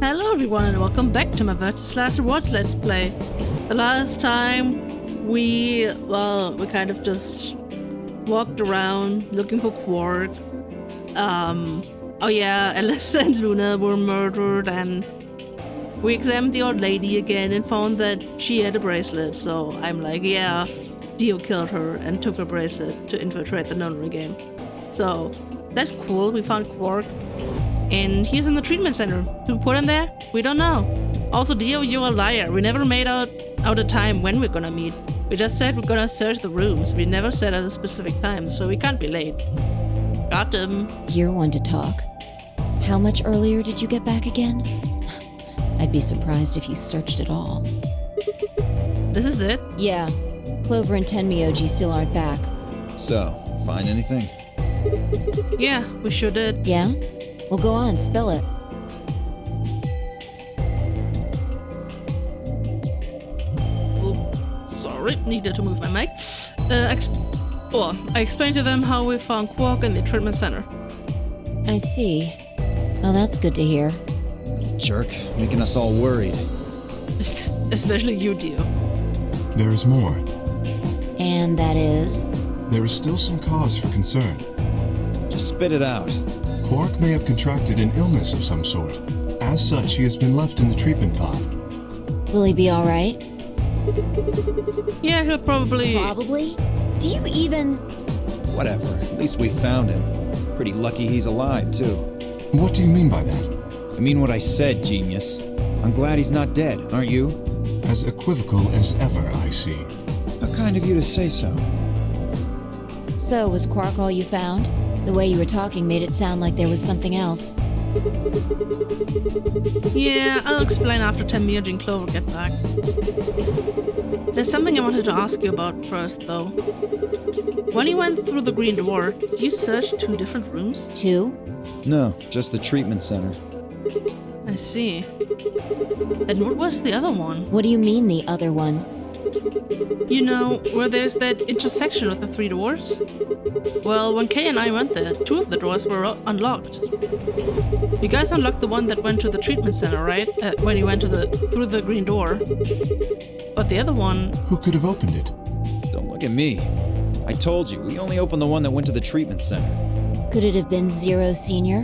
Hello everyone and welcome back to my Virtuous Last Rewards Let's Play. The last time we kind of just walked around looking for Quark. Oh yeah, Alyssa and Luna were murdered and we examined the old lady again and found that she had a bracelet, so I'm like, yeah, Dio killed her and took her bracelet to infiltrate the nunnery game. So that's cool, we found Quark. And he's in the treatment center. Did we put him there? We don't know. Also, Dio, you're a liar. We never made out a time when we're gonna meet. We just said we're gonna search the rooms. We never said at a specific time, so we can't be late. Got him. You're one to talk. How much earlier did you get back again? I'd be surprised if you searched at all. This is it? Yeah. Clover and Tenmyoji still aren't back. So, find anything? Yeah, we sure did. Yeah? Well, go on, spill it. Sorry, needed to move my mic. I explained to them how we found Quark in the treatment center. I see. Well, that's good to hear. Little jerk, making us all worried. Especially you, Dio. There is more. And that is? There is still some cause for concern. Just spit it out. Quark may have contracted an illness of some sort. As such, he has been left in the treatment pod. Will he be alright? Yeah, he'll probably... Probably? Do you even... Whatever, at least we found him. Pretty lucky he's alive, too. What do you mean by that? I mean what I said, genius. I'm glad he's not dead, aren't you? As equivocal as ever, I see. How kind of you to say so. So, was Quark all you found? The way you were talking made it sound like there was something else. Yeah, I'll explain after Tenmyoji and Clover get back. There's something I wanted to ask you about first, though. When you went through the green door, did you search 2 different rooms? 2? No, just the treatment center. I see. And what was the other one? What do you mean, the other one? You know, where there's that intersection with the 3 doors? Well, when Kay and I went there, 2 of the doors were unlocked. You guys unlocked the one that went to the treatment center, right? When you went through the green door. But the other one... Who could have opened it? Don't look at me. I told you, we only opened the one that went to the treatment center. Could it have been Zero Senior?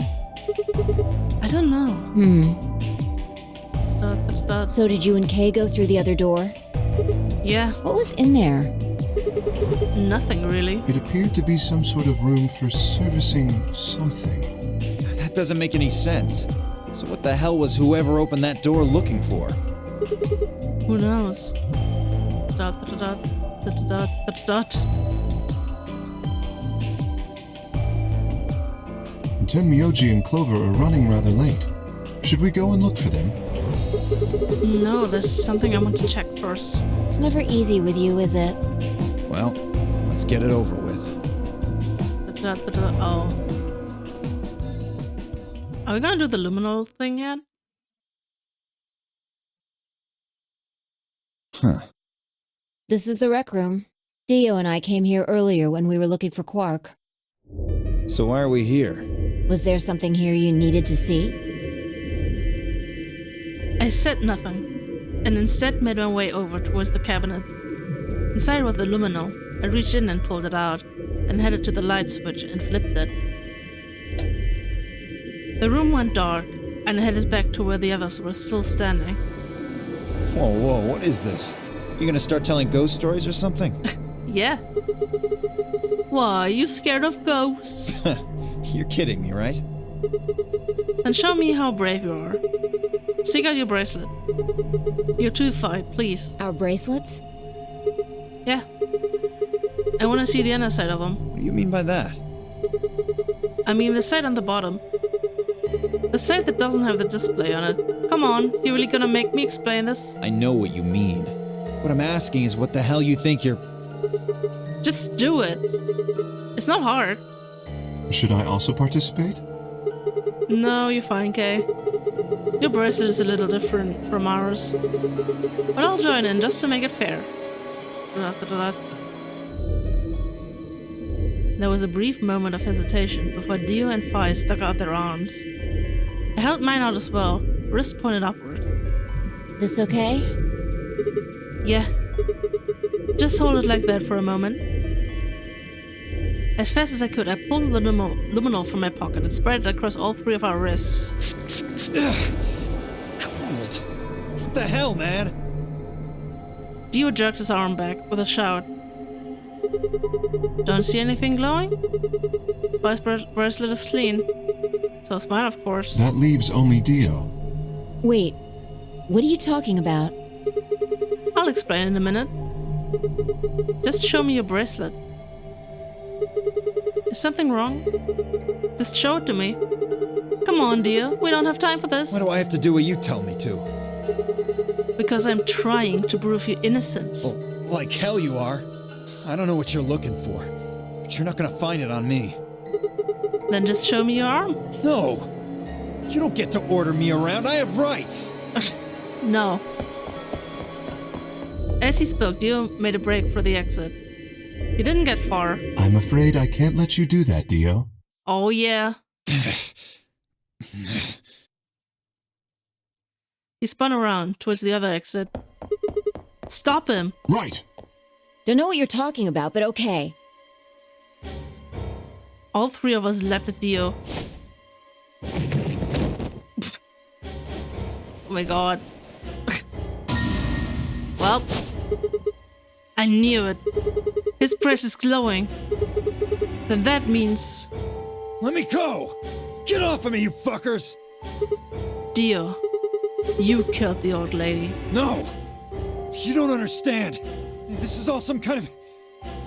I don't know. So did you and Kay go through the other door? Yeah. What was in there? Nothing, really. It appeared to be some sort of room for servicing something. That doesn't make any sense. So what the hell was whoever opened that door looking for? Who knows? Tenmyoji and Clover are running rather late. Should we go and look for them? No, there's something I want to check first. It's never easy with you, is it? Well, let's get it over with. Oh. Are we gonna do the luminal thing yet? Huh. This is the rec room. Dio and I came here earlier when we were looking for Quark. So why are we here? Was there something here you needed to see? I said nothing, and instead made my way over towards the cabinet. Inside was the luminal. I reached in and pulled it out, then headed to the light switch and flipped it. The room went dark, and I headed back to where the others were still standing. Whoa, what is this? You gonna start telling ghost stories or something? Yeah. Why, you scared of ghosts? You're kidding me, right? Then show me how brave you are. Stick out your bracelet. Your tooth fight, please. Our bracelets? Yeah. I want to see the inner side of them. What do you mean by that? I mean the side on the bottom. The side that doesn't have the display on it. Come on, you really gonna make me explain this? I know what you mean. What I'm asking is what the hell you think you're... Just do it. It's not hard. Should I also participate? No, you're fine, Kay. Your bracelet is a little different from ours. But I'll join in just to make it fair. There was a brief moment of hesitation before Dio and Fi stuck out their arms. I held mine out as well, wrist pointed upward. This okay? Yeah. Just hold it like that for a moment. As fast as I could, I pulled the luminol from my pocket and spread it across all 3 of our wrists. Cold. What the hell, man? Dio jerked his arm back with a shout. Don't see anything glowing? Boy's bracelet is clean. So is mine, of course. That leaves only Dio. Wait, what are you talking about? I'll explain in a minute. Just show me your bracelet. Is something wrong? Just show it to me. Come on, Dio. We don't have time for this. Why do I have to do what you tell me to? Because I'm trying to prove your innocence. Oh, like hell you are. I don't know what you're looking for, but you're not gonna find it on me. Then just show me your arm. No! You don't get to order me around. I have rights! No. As he spoke, Dio made a break for the exit. He didn't get far. I'm afraid I can't let you do that, Dio. Oh, yeah. He spun around towards the other exit. Stop him! Right! Don't know what you're talking about, but okay. All 3 of us leapt at Dio. Oh my god. Well, I knew it. His breath is glowing. Then that means... Let me go! Get off of me, you fuckers! Dio, you killed the old lady. No! You don't understand. This is all some kind of...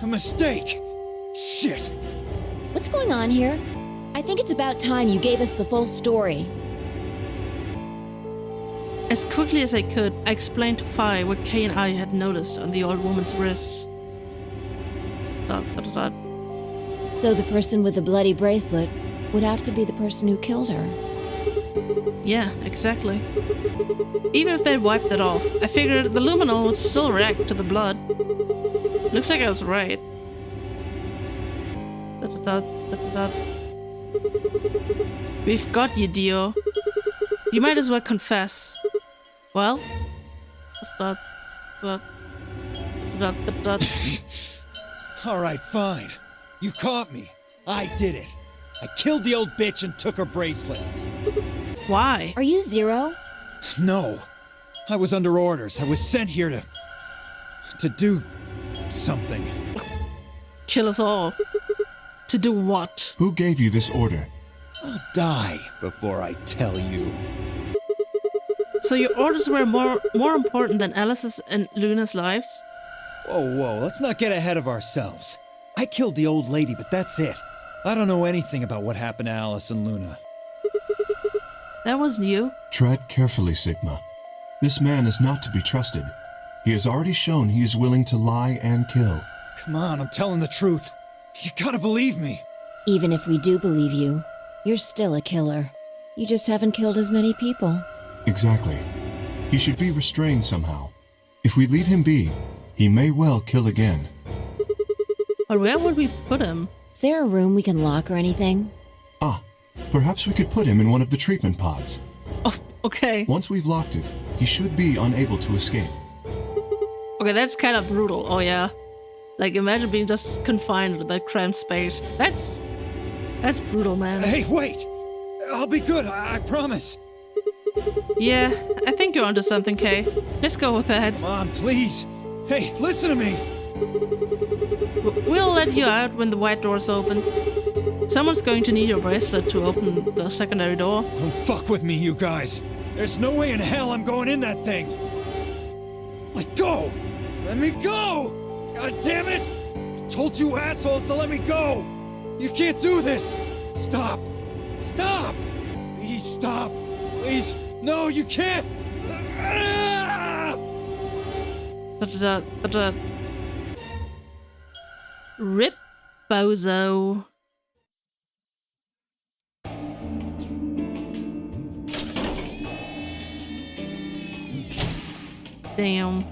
a mistake. Shit! What's going on here? I think it's about time you gave us the full story. As quickly as I could, I explained to Fi what Kay and I had noticed on the old woman's wrists. Dot, dot, dot. So the person with the bloody bracelet would have to be the person who killed her. Yeah, exactly. Even if they'd wiped it off, I figured the luminol would still react to the blood. Looks like I was right. Dot, dot, dot, dot, dot. We've got you, Dio. You might as well confess. Well? Dot, dot, dot, dot, dot. Alright, fine. You caught me. I did it. I killed the old bitch and took her bracelet. Why? Are you Zero? No. I was under orders. I was sent here to do something. Kill us all. To do what? Who gave you this order? I'll die before I tell you. So your orders were more important than Alice's and Luna's lives? Whoa, let's not get ahead of ourselves. I killed the old lady, but that's it. I don't know anything about what happened to Alice and Luna. That wasn't you. Tread carefully, Sigma. This man is not to be trusted. He has already shown he is willing to lie and kill. Come on, I'm telling the truth. You gotta believe me. Even if we do believe you, you're still a killer. You just haven't killed as many people. Exactly. He should be restrained somehow. If we leave him be, he may well kill again. But where would we put him? Is there a room we can lock or anything? Ah, perhaps we could put him in one of the treatment pods. Oh, okay. Once we've locked it, he should be unable to escape. Okay, that's kind of brutal. Oh, yeah. Like, imagine being just confined to that cramped space. That's brutal, man. Hey, wait! I'll be good, I promise. Yeah, I think you're onto something, Kay. Let's go with that. Come on, please. Hey, listen to me. We'll let you out when the white door's open. Someone's going to need your bracelet to open the secondary door. Don't fuck with me, you guys. There's no way in hell I'm going in that thing. Let go! Let me go! God damn it! I told you assholes to let me go! You can't do this! Stop! Stop! Please stop! Please! No, you can't! Rip Bozo. Damn.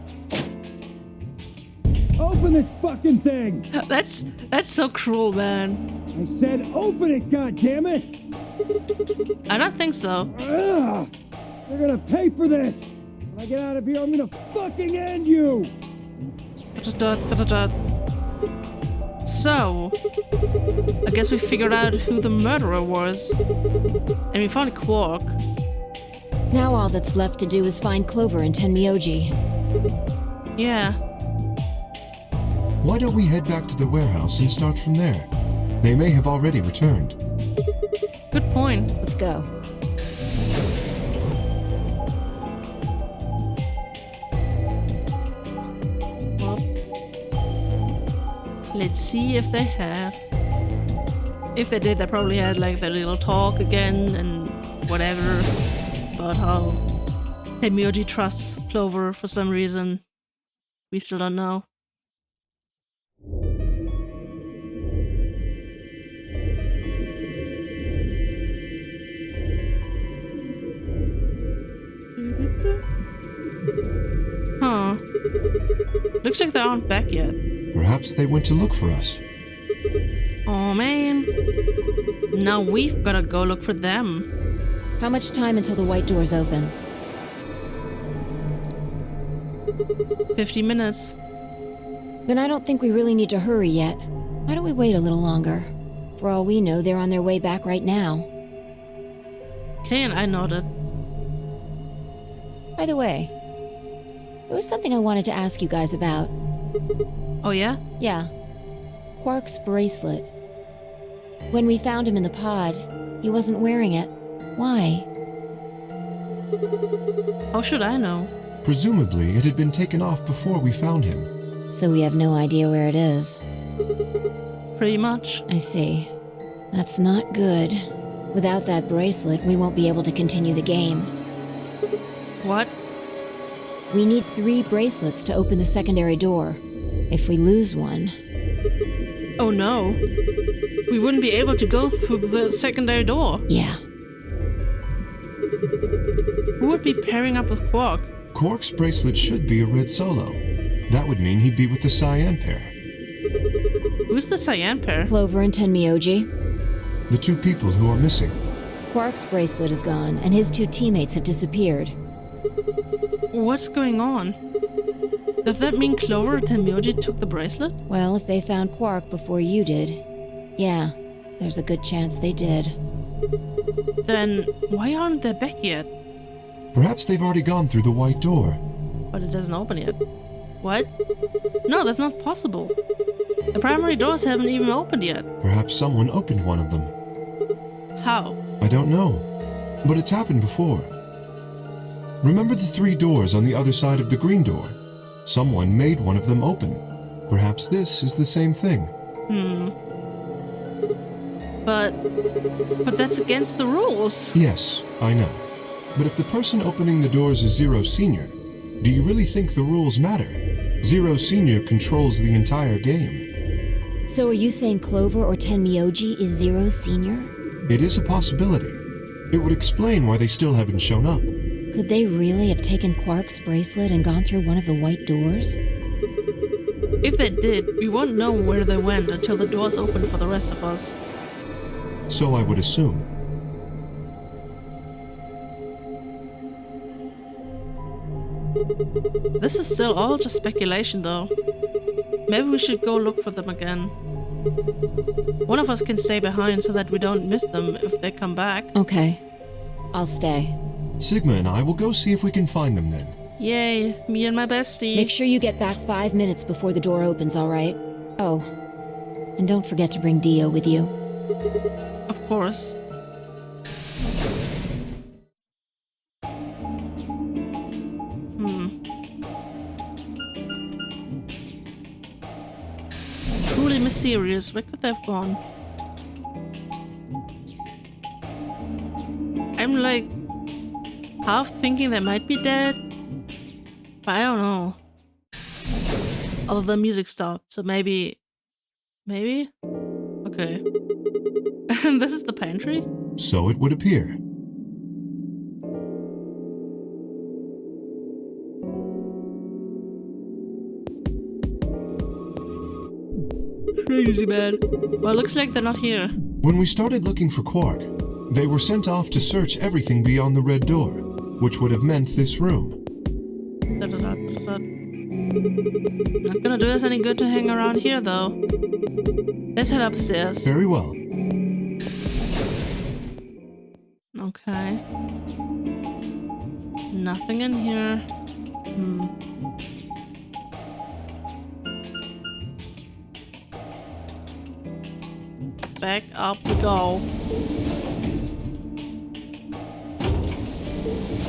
Open this fucking thing! That's so cruel, man. I said open it, goddammit! I don't think so. Ugh. You're gonna pay for this! When I get out of here, I'm gonna fucking end you! So, I guess we figured out who the murderer was. And we found Quark. Now all that's left to do is find Clover and Tenmyoji. Yeah. Why don't we head back to the warehouse and start from there? They may have already returned. Good point. Let's go. Well, let's see if they have. If they did, they probably had like their little talk again and whatever about how Tenmyoji trusts Clover for some reason. We still don't know. Huh. Looks like they aren't back yet. Perhaps they went to look for us. Oh man. Now we've gotta go look for them. How much time until the white doors open? 50 minutes. Then I don't think we really need to hurry yet. Why don't we wait a little longer? For all we know, they're on their way back right now. Kay and I nodded. By the way, there was something I wanted to ask you guys about. Oh yeah? Yeah. Quark's bracelet. When we found him in the pod, he wasn't wearing it. Why? How should I know? Presumably, it had been taken off before we found him. So we have no idea where it is. Pretty much. I see. That's not good. Without that bracelet, we won't be able to continue the game. What? We need 3 bracelets to open the secondary door. If we lose one... Oh no. We wouldn't be able to go through the secondary door. Yeah. Who would be pairing up with Quark? Quark's bracelet should be a red solo. That would mean he'd be with the cyan pair. Who's the cyan pair? Clover and Tenmyoji. The 2 people who are missing. Quark's bracelet is gone, and his 2 teammates have disappeared. What's going on? Does that mean Clover or Tenmyoji took the bracelet? Well, if they found Quark before you did, yeah, there's a good chance they did. Then why aren't they back yet? Perhaps they've already gone through the white door. But it doesn't open yet. What? No, that's not possible. The primary doors haven't even opened yet. Perhaps someone opened one of them. How? I don't know, but it's happened before. Remember the 3 doors on the other side of the green door? Someone made one of them open. Perhaps this is the same thing. But that's against the rules. Yes, I know. But if the person opening the doors is Zero Senior, do you really think the rules matter? Zero Senior controls the entire game. So are you saying Clover or Tenmyoji is Zero Senior? It is a possibility. It would explain why they still haven't shown up. Could they really have taken Quark's bracelet and gone through one of the white doors? If they did, we won't know where they went until the doors open for the rest of us. So I would assume. This is still all just speculation though. Maybe we should go look for them again. One of us can stay behind so that we don't miss them if they come back. Okay. I'll stay. Sigma and I will go see if we can find them then. Yay, me and my bestie. Make sure you get back 5 minutes before the door opens, alright? Oh, and don't forget to bring Dio with you. Of course. Truly mysterious. Where could they have gone? I'm like half thinking they might be dead, but I don't know. Although the music stopped, so maybe. Okay. And this is the pantry? So it would appear. Crazy man. Well, looks like they're not here. When we started looking for Quark, they were sent off to search everything beyond the red door. which would have meant this room. Not gonna do us any good to hang around here, though. Let's head upstairs. Very well. Okay. Nothing in here. Back up we go.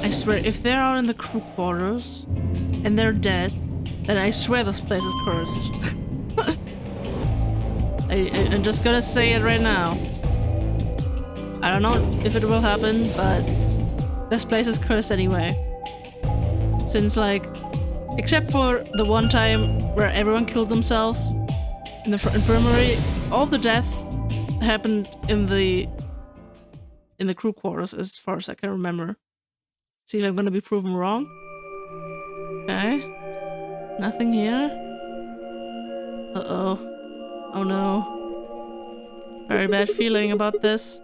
I swear, if they're out in the crew quarters and they're dead, then I swear this place is cursed. I'm just gonna say it right now. I don't know if it will happen, but this place is cursed anyway. Since, like, except for the one time where everyone killed themselves in the infirmary, all of the death happened in the crew quarters, as far as I can remember. See if I'm gonna be proven wrong. Okay. Nothing here. Uh-oh. Oh no. Very bad feeling about this.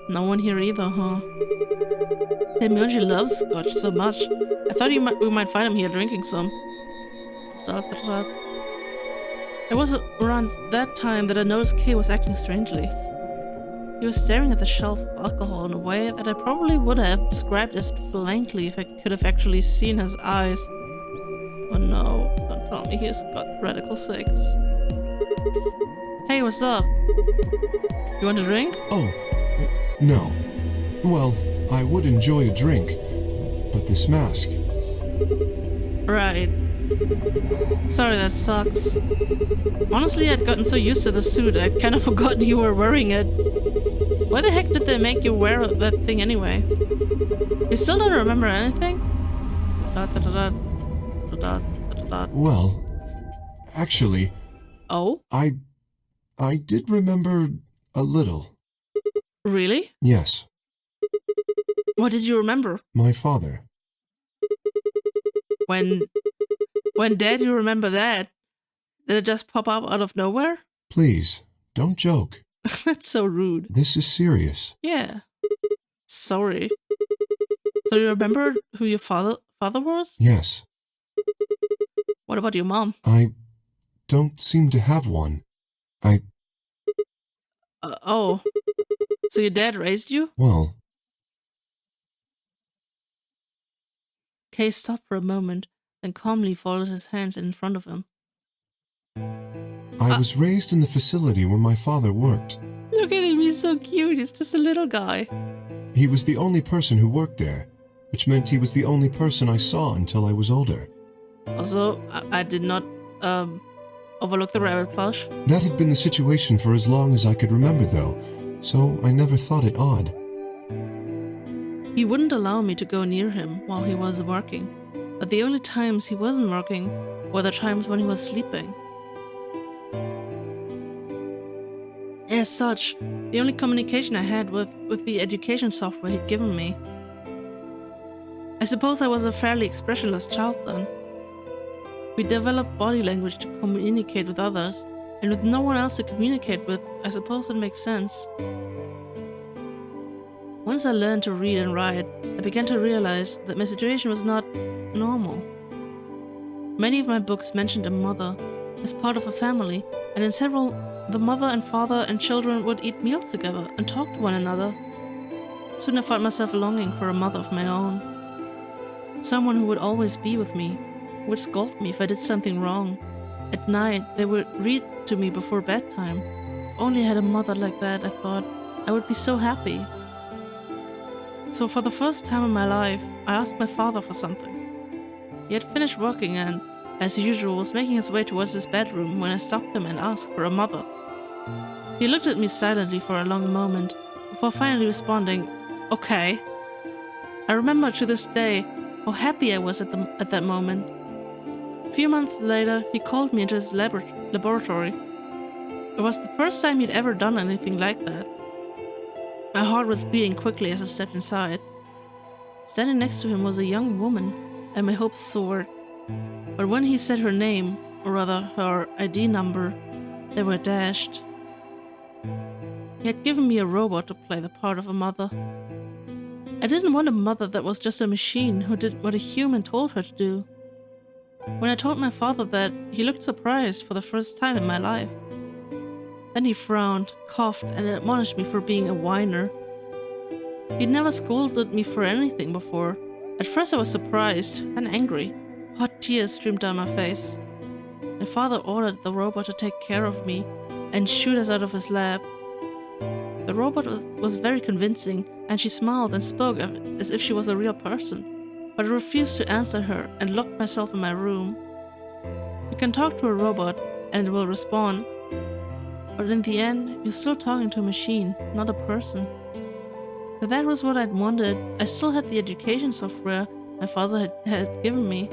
No one here either, huh? Emoji loves scotch so much. I thought we might find him here drinking some. It was around that time that I noticed Kay was acting strangely. He was staring at the shelf of alcohol in a way that I probably would have described as blankly if I could have actually seen his eyes. Oh no, don't tell me he's got radical sex. Hey, what's up? You want a drink? Oh, no. Well, I would enjoy a drink, but this mask... Right. Sorry, that sucks. Honestly, I'd gotten so used to the suit, I kind of forgot you were wearing it. Why the heck did they make you wear that thing anyway? You still don't remember anything? Well, actually... Oh? I did remember a little. Really? Yes. What did you remember? My father. When did you remember that? Did it just pop up out of nowhere? Please, don't joke. That's so rude. This is serious. Yeah. Sorry. So you remember who your father was? Yes. What about your mom? I don't seem to have one. Oh. So your dad raised you? Well... Kay stopped for a moment, then calmly folded his hands in front of him. I was raised in the facility where my father worked. Look at him, he's so cute. He's just a little guy. He was the only person who worked there, which meant he was the only person I saw until I was older. Also, I did not overlook the rabbit plush. That had been the situation for as long as I could remember, though, so I never thought it odd. He wouldn't allow me to go near him while he was working, but the only times he wasn't working were the times when he was sleeping. As such, the only communication I had with the education software he'd given me. I suppose I was a fairly expressionless child then. We developed body language to communicate with others, and with no one else to communicate with, I suppose it makes sense. Once I learned to read and write, I began to realize that my situation was not normal. Many of my books mentioned a mother as part of a family, and in several, the mother and father and children would eat meals together and talk to one another. Soon I found myself longing for a mother of my own. Someone who would always be with me, who would scold me if I did something wrong. At night, they would read to me before bedtime. If only I had a mother like that, I thought, I would be so happy. So for the first time in my life, I asked my father for something. He had finished working and, as usual, was making his way towards his bedroom when I stopped him and asked for a mother. He looked at me silently for a long moment, before finally responding, "Okay." I remember to this day how happy I was at that moment. A few months later, he called me into his laboratory. It was the first time he'd ever done anything like that. My heart was beating quickly as I stepped inside. Standing next to him was a young woman, and my hopes soared. But when he said her name, or rather her ID number, they were dashed. He had given me a robot to play the part of a mother. I didn't want a mother that was just a machine who did what a human told her to do. When I told my father that, he looked surprised for the first time in my life. Then he frowned, coughed, and admonished me for being a whiner. He'd never scolded me for anything before. At first I was surprised, then angry. Hot tears streamed down my face. My father ordered the robot to take care of me and shoot us out of his lab. The robot was very convincing, and she smiled and spoke as if she was a real person, but I refused to answer her and locked myself in my room. You can talk to a robot and it will respond, but in the end, you're still talking to a machine, not a person. If that was what I'd wanted, I still had the education software my father had given me.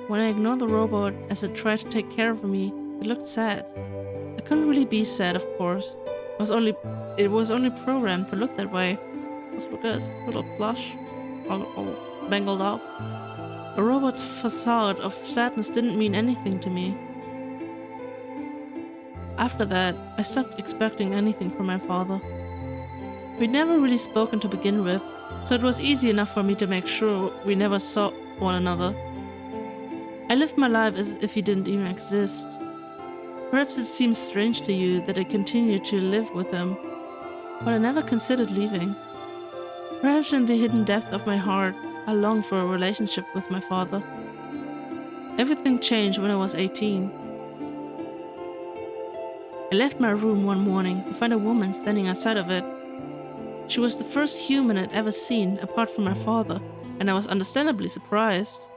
When I ignored the robot as it tried to take care of me, it looked sad. I couldn't really be sad, of course. It was only programmed to look that way. Just look at this little plush, all bangled up. The robot's facade of sadness didn't mean anything to me. After that, I stopped expecting anything from my father. We'd never really spoken to begin with, so it was easy enough for me to make sure we never saw one another. I lived my life as if he didn't even exist. Perhaps it seems strange to you that I continued to live with him, but I never considered leaving. Perhaps in the hidden depth of my heart, I longed for a relationship with my father. Everything changed when I was 18. I left my room one morning to find a woman standing outside of it. She was the first human I'd ever seen apart from my father, and I was understandably surprised.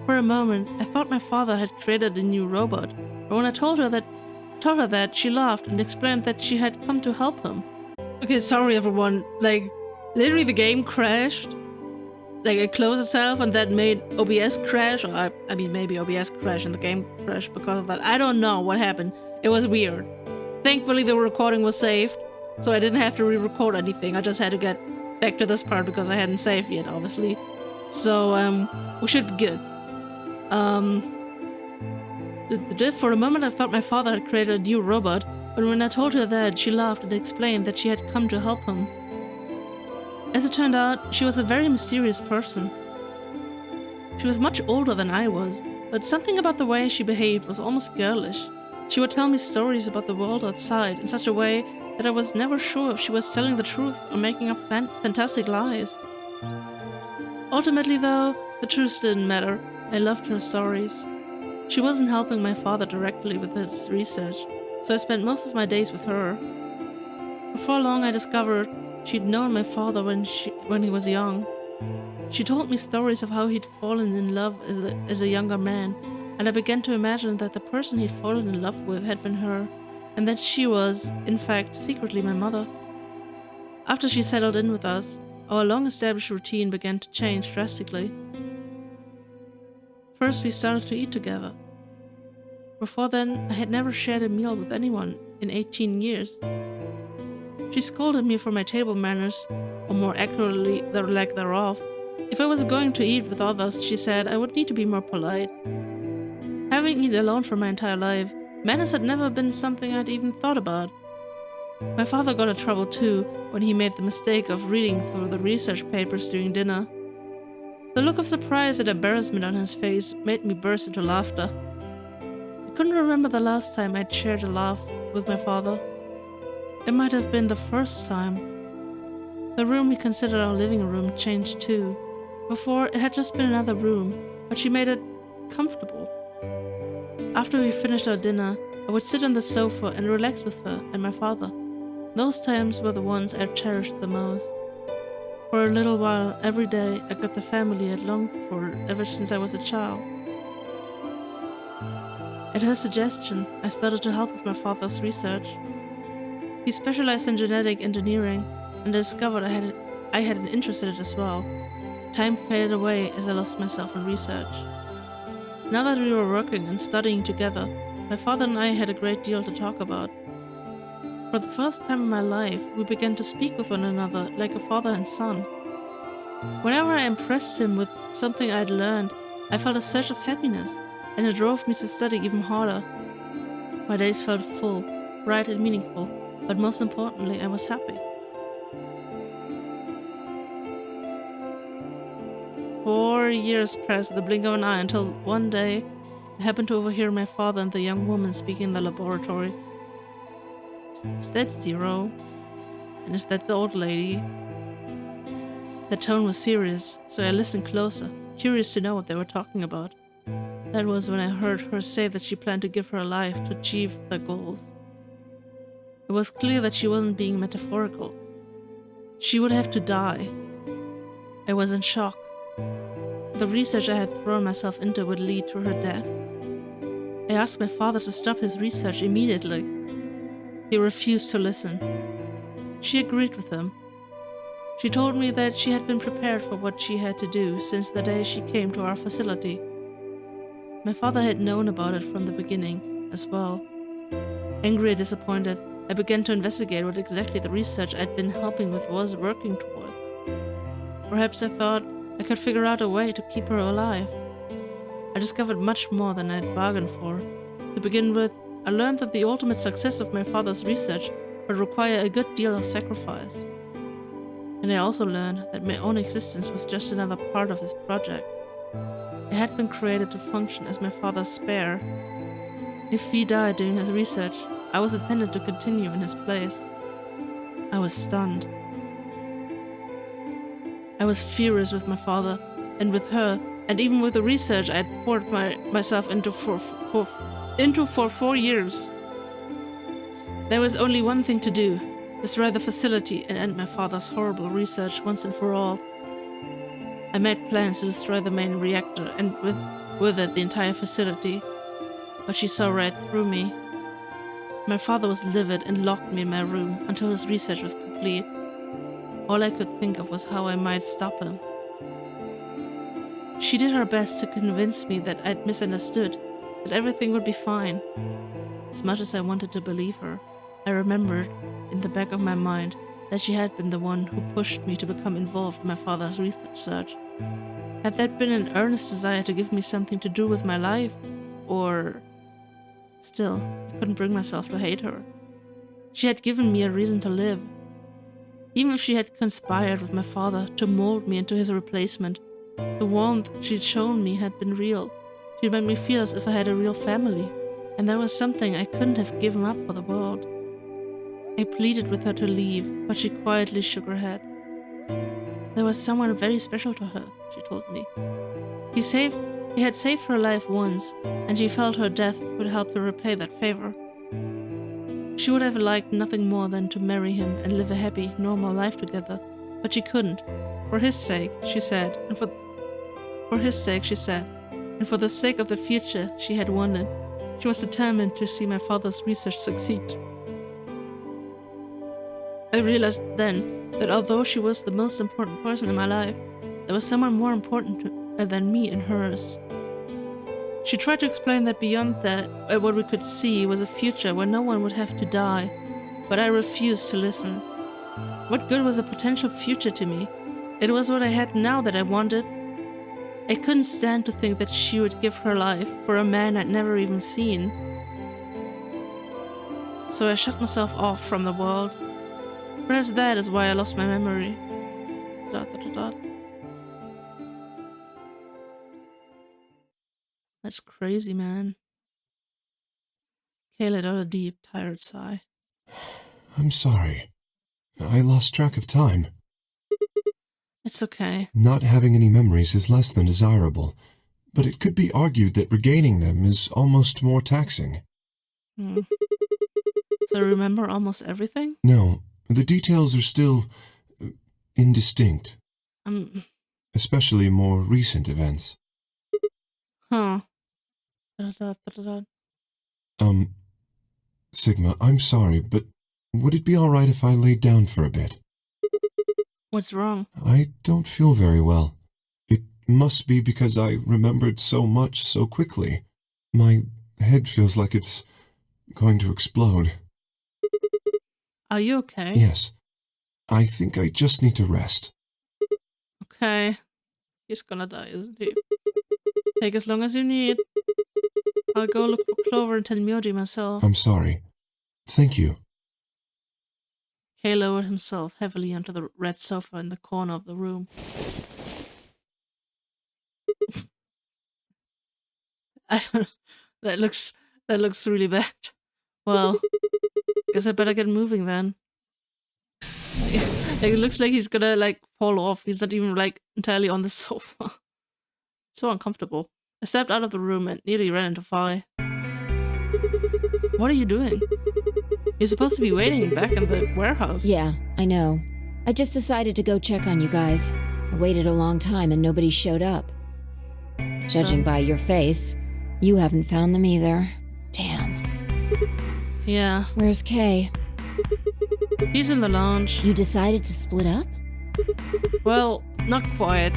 For a moment, I thought my father had created a new robot, but when I told her that, she laughed and explained that she had come to help him. Okay, sorry everyone, literally the game crashed. It closed itself and that made OBS crash, or I mean maybe OBS crashed and the game crashed because of that. I don't know what happened. It was weird. Thankfully the recording was saved, so I didn't have to re-record anything. I just had to get back to this part because I hadn't saved yet, obviously. So, we should be good. For a moment I thought my father had created a new robot, but when I told her that, she laughed and explained that she had come to help him. As it turned out, she was a very mysterious person. She was much older than I was, but something about the way she behaved was almost girlish. She would tell me stories about the world outside in such a way that I was never sure if she was telling the truth or making up fantastic lies. Ultimately though, the truth didn't matter. I loved her stories. She wasn't helping my father directly with his research, so I spent most of my days with her. Before long I discovered she'd known my father when he was young. She told me stories of how he'd fallen in love as a younger man, and I began to imagine that the person he'd fallen in love with had been her, and that she was, in fact, secretly my mother. After she settled in with us, our long-established routine began to change drastically. First, we started to eat together. Before then, I had never shared a meal with anyone in 18 years. She scolded me for my table manners, or more accurately, the lack thereof. If I was going to eat with others, she said, I would need to be more polite. Having eaten alone for my entire life, manners had never been something I'd even thought about. My father got in trouble too when he made the mistake of reading through the research papers during dinner. The look of surprise and embarrassment on his face made me burst into laughter. I couldn't remember the last time I'd shared a laugh with my father. It might have been the first time. The room we considered our living room changed too. Before, it had just been another room, but she made it comfortable. After we finished our dinner, I would sit on the sofa and relax with her and my father. Those times were the ones I cherished the most. For a little while, every day, I got the family I'd longed for ever since I was a child. At her suggestion, I started to help with my father's research. He specialized in genetic engineering, and I discovered I had an interest in it as well. Time faded away as I lost myself in research. Now that we were working and studying together, my father and I had a great deal to talk about. For the first time in my life, we began to speak with one another like a father and son. Whenever I impressed him with something I'd learned, I felt a surge of happiness, and it drove me to study even harder. My days felt full, bright and meaningful, but most importantly, I was happy. 4 years passed in the blink of an eye until one day I happened to overhear my father and the young woman speaking in the laboratory. Is that Zero? And is that the old lady? The tone was serious, so I listened closer, curious to know what they were talking about. That was when I heard her say that she planned to give her life to achieve their goals. It was clear that she wasn't being metaphorical. She would have to die. I was in shock. The research I had thrown myself into would lead to her death. I asked my father to stop his research immediately. He refused to listen. She agreed with him. She told me that she had been prepared for what she had to do since the day she came to our facility. My father had known about it from the beginning as well. Angry and disappointed, I began to investigate what exactly the research I'd been helping with was working toward. Perhaps I thought I could figure out a way to keep her alive. I discovered much more than I'd bargained for. To begin with, I learned that the ultimate success of my father's research would require a good deal of sacrifice. And I also learned that my own existence was just another part of his project. I had been created to function as my father's spare. If he died during his research, I was intended to continue in his place. I was stunned. I was furious with my father, and with her, and even with the research I had poured myself into for 4 years. There was only one thing to do: destroy the facility and end my father's horrible research once and for all. I made plans to destroy the main reactor and with it the entire facility, but she saw right through me. My father was livid and locked me in my room until his research was complete. All I could think of was how I might stop him. She did her best to convince me that I'd misunderstood, that everything would be fine. As much as I wanted to believe her, I remembered, in the back of my mind, that she had been the one who pushed me to become involved in my father's research. Had that been an earnest desire to give me something to do with my life? Or... Still, I couldn't bring myself to hate her. She had given me a reason to live. Even if she had conspired with my father to mold me into his replacement, the warmth she'd shown me had been real. She'd made me feel as if I had a real family, and that was something I couldn't have given up for the world. I pleaded with her to leave, but she quietly shook her head. There was someone very special to her, she told me. He had saved her life once, and she felt her death would help to repay that favor. She would have liked nothing more than to marry him and live a happy, normal life together, but she couldn't. For his sake, she said, and for the sake of the future she had wanted, she was determined to see my father's research succeed. I realized then that although she was the most important person in my life, there was someone more important than me in hers. She tried to explain that beyond that, what we could see was a future where no one would have to die, but I refused to listen. What good was a potential future to me? It was what I had now that I wanted. I couldn't stand to think that she would give her life for a man I'd never even seen. So I shut myself off from the world. Perhaps that is why I lost my memory. ... That's crazy, man. Kay let out a deep, tired sigh. I'm sorry. I lost track of time. It's okay. Not having any memories is less than desirable, but it could be argued that regaining them is almost more taxing. So remember almost everything? No, the details are still indistinct. Especially more recent events. Huh. Sigma, I'm sorry, but would it be all right if I laid down for a bit? What's wrong? I don't feel very well. It must be because I remembered so much so quickly. My head feels like it's going to explode. Are you okay? Yes. I think I just need to rest. Okay. He's gonna die, isn't he? Take as long as you need. I'll go look for Clover and tell Myoji myself. I'm sorry. Thank you. Kay lowered himself heavily onto the red sofa in the corner of the room. I don't know. That looks really bad. Well, guess I better get moving then. It looks like he's gonna like fall off. He's not even like entirely on the sofa. So uncomfortable. I stepped out of the room and nearly ran into Fi. What are you doing? You're supposed to be waiting back in the warehouse. Yeah, I know. I just decided to go check on you guys. I waited a long time and nobody showed up. Judging by your face, you haven't found them either. Damn. Yeah. Where's Kay? He's in the lounge. You decided to split up? Well, not quite.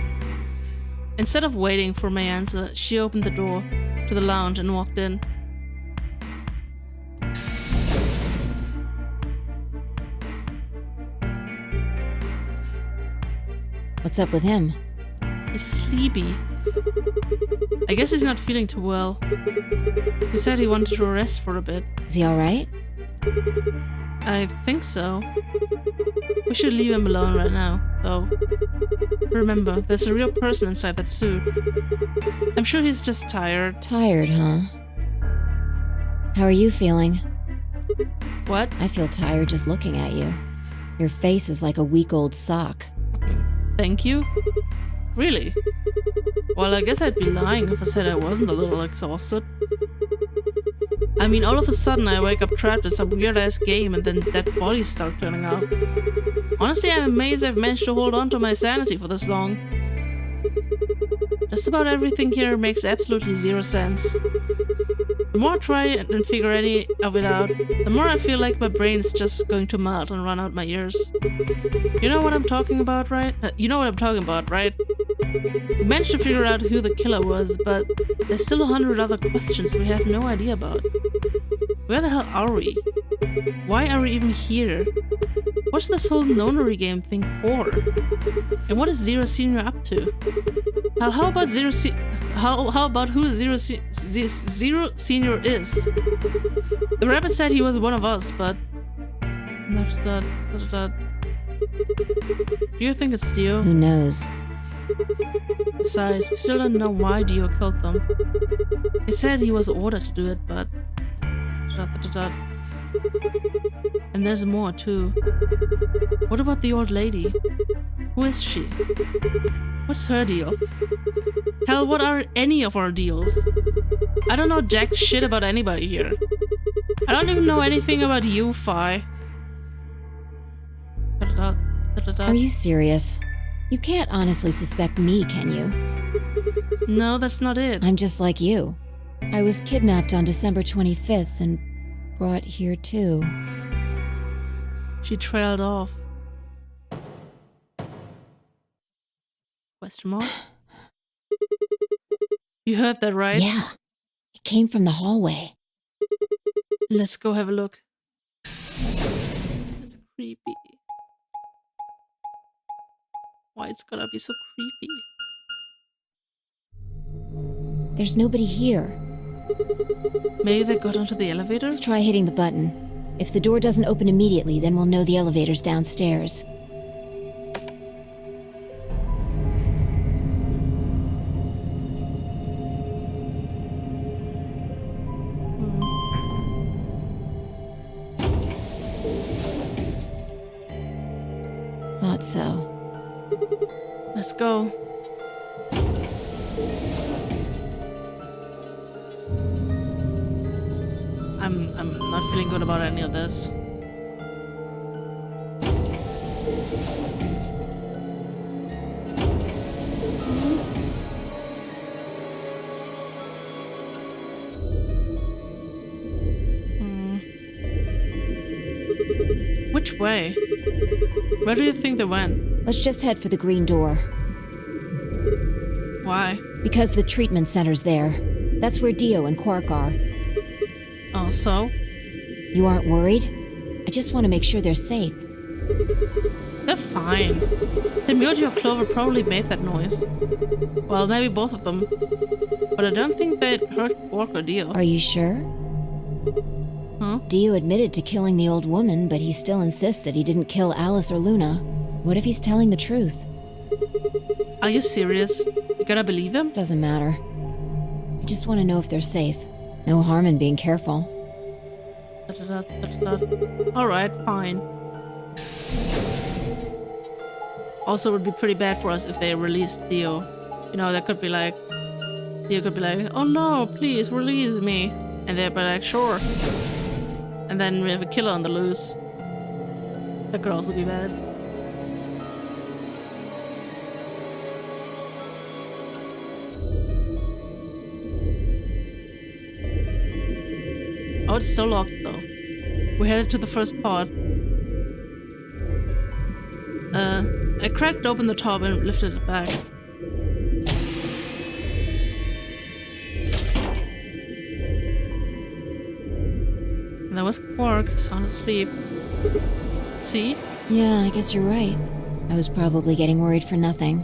Instead of waiting for my answer, she opened the door to the lounge and walked in. What's up with him? He's sleepy. I guess he's not feeling too well. He said he wanted to rest for a bit. Is he alright? I think so. We should leave him alone right now, though. Remember, there's a real person inside that suit. I'm sure he's just tired. Tired, huh? How are you feeling? What? I feel tired just looking at you. Your face is like a week-old sock. Thank you? Really? Well, I guess I'd be lying if I said I wasn't a little exhausted. I mean, all of a sudden I wake up trapped in some weird-ass game and then dead bodies start turning up. Honestly, I'm amazed I've managed to hold on to my sanity for this long. Just about everything here makes absolutely zero sense. The more I try and figure any of it out, the more I feel like my brain's just going to melt and run out my ears. You know what I'm talking about, right? You know what I'm talking about, right? We managed to figure out who the killer was, but there's still 100 other questions we have no idea about. Where the hell are we? Why are we even here? What's this whole nonary game thing for? And what is Zero Senior up to? How about how about who Zero Senior is? The rabbit said he was one of us, but do you think it's Dio? Who knows? Besides, we still don't know why Dio killed them. He said he was ordered to do it, but and there's more too. What about the old lady? Who is she? What's her deal? Hell, what are any of our deals? I don't know jack shit about anybody here. I don't even know anything about you, Fi. Are you serious? You can't honestly suspect me, can you? No, that's not it. I'm just like you. I was kidnapped on December 25th and brought here too. She trailed off. Question mark? You heard that, right? Yeah. It came from the hallway. Let's go have a look. It's creepy. Why it's gotta be so creepy? There's nobody here. Maybe they got onto the elevator? Let's try hitting the button. If the door doesn't open immediately, then we'll know the elevator's downstairs. Thought so. Let's go. I'm not feeling good about any of this. Which way? Where do you think they went? Let's just head for the green door. Why? Because the treatment center's there. That's where Dio and Quark are. Oh, so? You aren't worried? I just want to make sure they're safe. They're fine. The Mewtwo or Clover probably made that noise. Well, maybe both of them. But I don't think they'd hurt Quark or Dio. Are you sure? Huh? Dio admitted to killing the old woman, but he still insists that he didn't kill Alice or Luna. What if he's telling the truth? Are you serious? You gotta believe him? Doesn't matter. I just want to know if they're safe. No harm in being careful. Alright, fine. Also, it would be pretty bad for us if they released Theo. You know, Theo could be like, oh no, please release me. And they'd be like, sure. And then we have a killer on the loose. That could also be bad. Oh, it's still locked though. We headed to the first pod. I cracked open the top and lifted it back. And there was Quark, sound asleep. See? Yeah, I guess you're right. I was probably getting worried for nothing.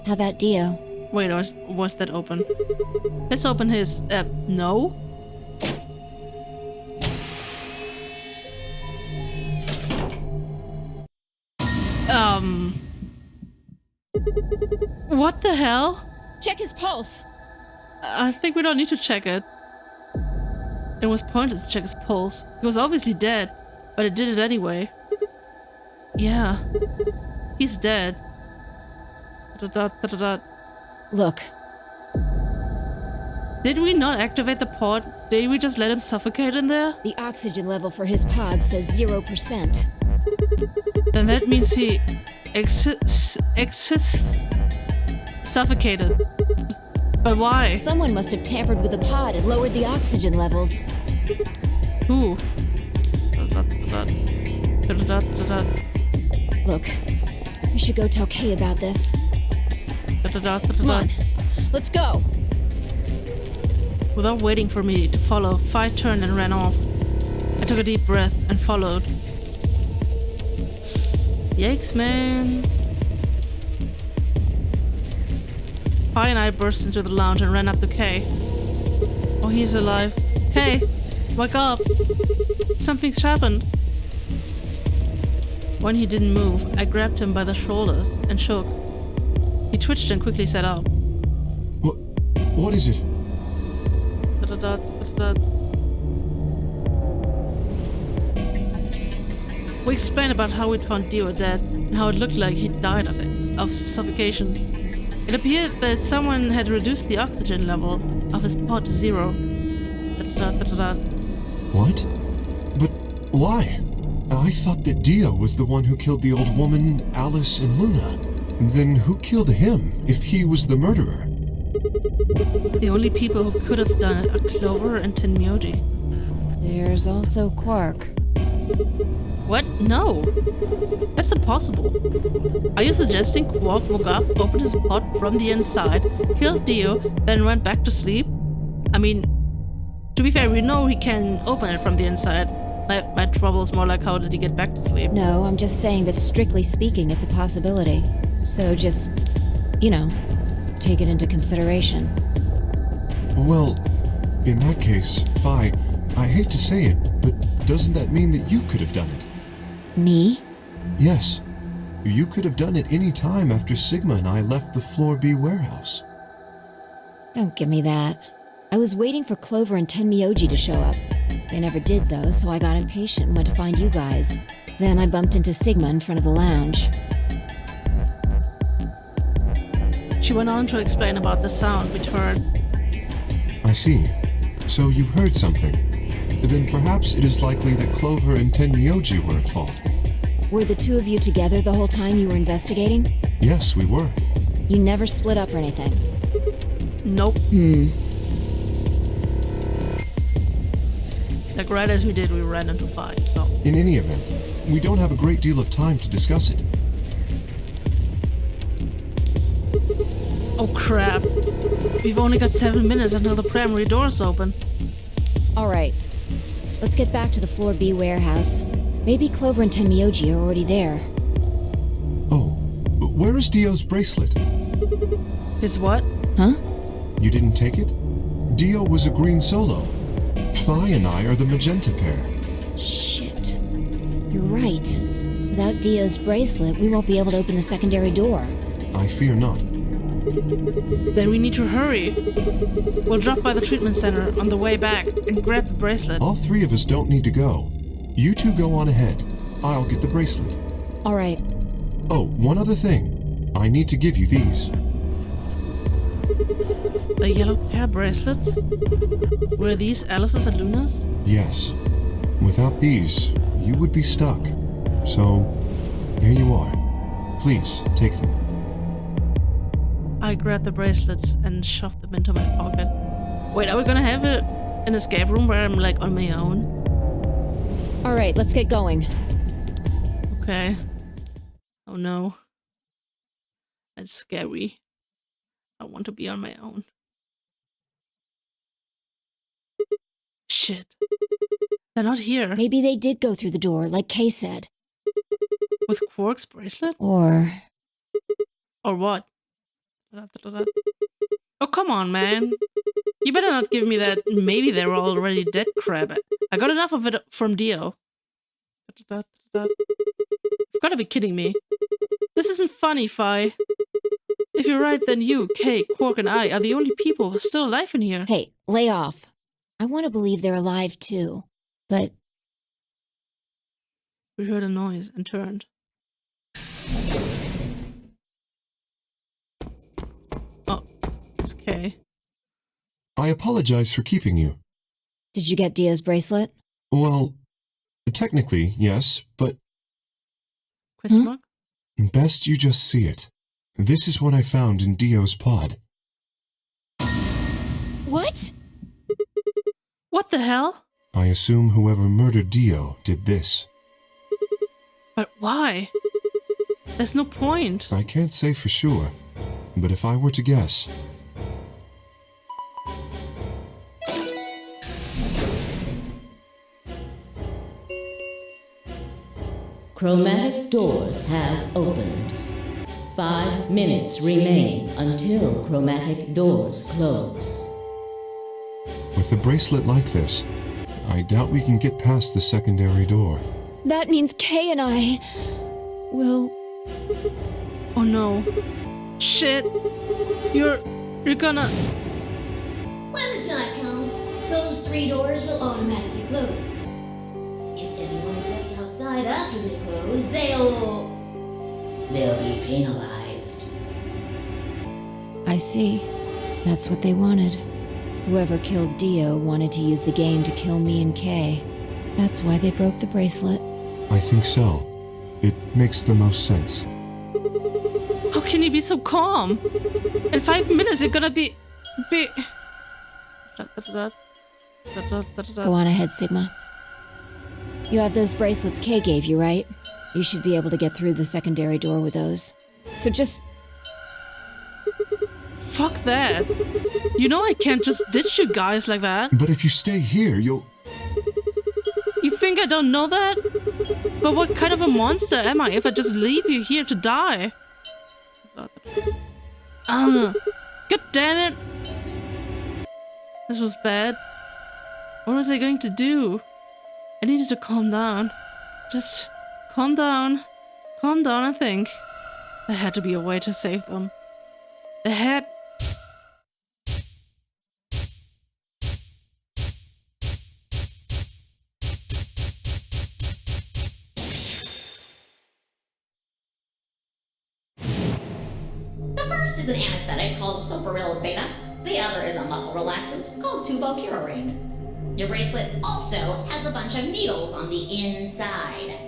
How about Dio? Wait, was that open? Let's open his... no? What the hell? Check his pulse! I think we don't need to check it. It was pointless to check his pulse. He was obviously dead, but it did it anyway. Yeah. He's dead. Look. Did we not activate the pod? Did we just let him suffocate in there? The oxygen level for his pod says 0%. Then that means he suffocated. But why? Someone must have tampered with the pod and lowered the oxygen levels. Who? Look, we should go tell Kay about this. Come on, let's go! Without waiting for me to follow, Fi turned and ran off. I took a deep breath and followed. Yikes, man. Fi and I burst into the lounge and ran up to Kay. Oh, he's alive. Kay, wake up. Something's happened. When he didn't move, I grabbed him by the shoulders and shook. He twitched and quickly sat up. What is it? We explained about how we'd found Dio dead and how it looked like he'd died of suffocation. It appeared that someone had reduced the oxygen level of his pod to 0. What? But why? I thought that Dio was the one who killed the old woman, Alice, and Luna. Then who killed him, if he was the murderer? The only people who could have done it are Clover and Tenmyoji. There's also Quark. What? No. That's impossible. Are you suggesting Quark woke up, opened his pod from the inside, killed Dio, then went back to sleep? I mean, to be fair, we know he can open it from the inside. My trouble is more like, how did he get back to sleep? No, I'm just saying that strictly speaking, it's a possibility. So just, take it into consideration. Well, in that case, Fi, I hate to say it, but doesn't that mean that you could have done it? Me? Yes. You could have done it any time after Sigma and I left the Floor B warehouse. Don't give me that. I was waiting for Clover and Tenmyoji to show up. They never did, though, so I got impatient and went to find you guys. Then I bumped into Sigma in front of the lounge. She went on to explain about the sound we'd heard. I see. So you heard something. Then perhaps it is likely that Clover and Tenmyoji were at fault. Were the two of you together the whole time you were investigating? Yes, we were. You never split up or anything? Nope. Like right as we did, we ran into Fi, so... In any event, we don't have a great deal of time to discuss it. Oh crap. We've only got 7 minutes until the primary doors open. Alright. Let's get back to the Floor B warehouse. Maybe Clover and Tenmyoji are already there. Oh, where is Dio's bracelet? His what? Huh? You didn't take it? Dio was a green solo. Fi and I are the magenta pair. Shit. You're right. Without Dio's bracelet, we won't be able to open the secondary door. I fear not. Then we need to hurry. We'll drop by the treatment center on the way back and grab the bracelet. All three of us don't need to go. You two go on ahead. I'll get the bracelet. All right. Oh, one other thing. I need to give you these. The yellow pair bracelets? Were these Alice's and Luna's? Yes. Without these, you would be stuck. So, here you are. Please, take them. I grabbed the bracelets and shoved them into my pocket. Wait, are we gonna have an escape room where I'm like on my own? All right, let's get going. Okay. Oh no. That's scary. I want to be on my own. Shit. They're not here. Maybe they did go through the door, like Kay said. With Quark's bracelet? Or... Or what? Oh, come on, man. You better not give me that maybe they were already dead crap. I got enough of it from Dio. You've got to be kidding me. This isn't funny, Fi. If you're right, then you, Kay, Quark, and I are the only people still alive in here. Hey, lay off. I want to believe they're alive too, but... We heard a noise and turned. Oh, it's Kay. I apologize for keeping you. Did you get Dio's bracelet? Well, technically, yes, but Question mark? best you just see it. This is what I found in Dio's pod. What? What the hell? I assume whoever murdered Dio did this. But why? There's no point. I can't say for sure, but if I were to guess... Chromatic doors have opened. 5 minutes remain until chromatic doors close. With a bracelet like this, I doubt we can get past the secondary door. That means Kay and I... will... Oh no. Shit. You're gonna... When the time comes, those 3 doors will automatically close. If anyone is left outside after they close, they'll be penalized. I see. That's what they wanted. Whoever killed Dio wanted to use the game to kill me and Kay. That's why they broke the bracelet. I think so. It makes the most sense. How can you be so calm? In 5 minutes you're gonna be... Go on ahead, Sigma. You have those bracelets Kay gave you, right? You should be able to get through the secondary door with those. So just... Fuck that. You know I can't just ditch you guys like that. But if you stay here, you'll... You think I don't know that? But what kind of a monster am I if I just leave you here to die? God damn it. This was bad. What was I going to do? I needed to calm down. Just calm down. Calm down, I think. There had to be a way to save them. There had... The first is an anesthetic called Soparil Beta. The other is a muscle relaxant called tubocurarine. Your bracelet also has a bunch of needles on the inside.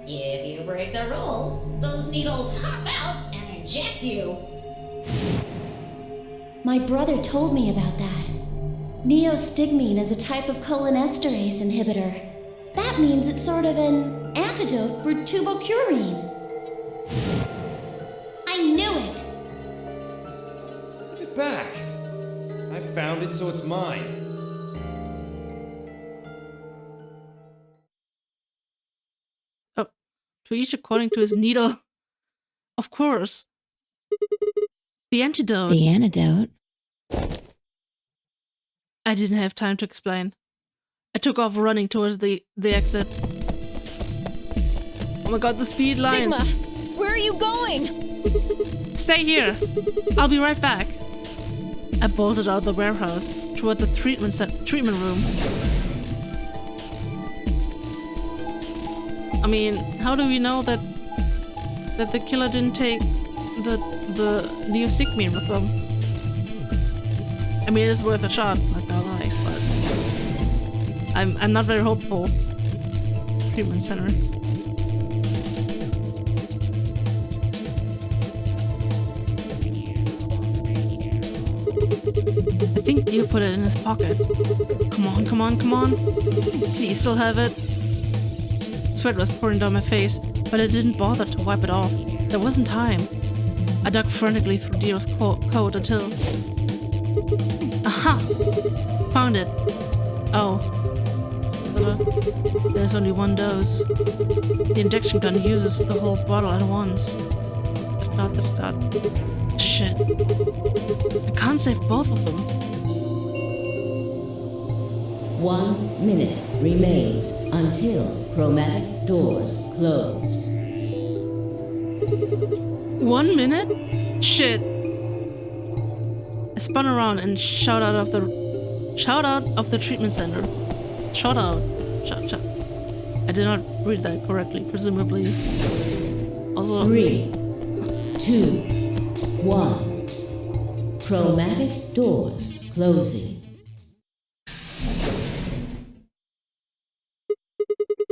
If you break the rules, those needles hop out and inject you. My brother told me about that. Neostigmine is a type of cholinesterase inhibitor. That means it's sort of an antidote for tubocurine. I knew it! Give it back. I found it, so it's mine. Oh, to each according to his needle. Of course. The antidote. The antidote? I didn't have time to explain. I took off running towards the exit. Oh my god, the speed lines. Sigma, where are you going? Stay here. I'll be right back. I bolted out of the warehouse toward the treatment room. I mean, how do we know that the killer didn't take the neostigmine with them? I mean, it's worth a shot, not gonna lie, but I'm not very hopeful. Treatment center. I think you put it in his pocket. Come on, come on, come on. Please still have it. Sweat was pouring down my face, but I didn't bother to wipe it off. There wasn't time. I dug frantically through Dio's coat until... Aha! Found it. Oh. There's only one dose. The injection gun uses the whole bottle at once. Shit. I can't save both of them. 1 minute remains until chromatic doors close. 1 minute? Shit. I spun around and shout out of the treatment center. Shout out. Shout. I did not read that correctly, presumably. Also 3, 2, 1. Chromatic doors closing.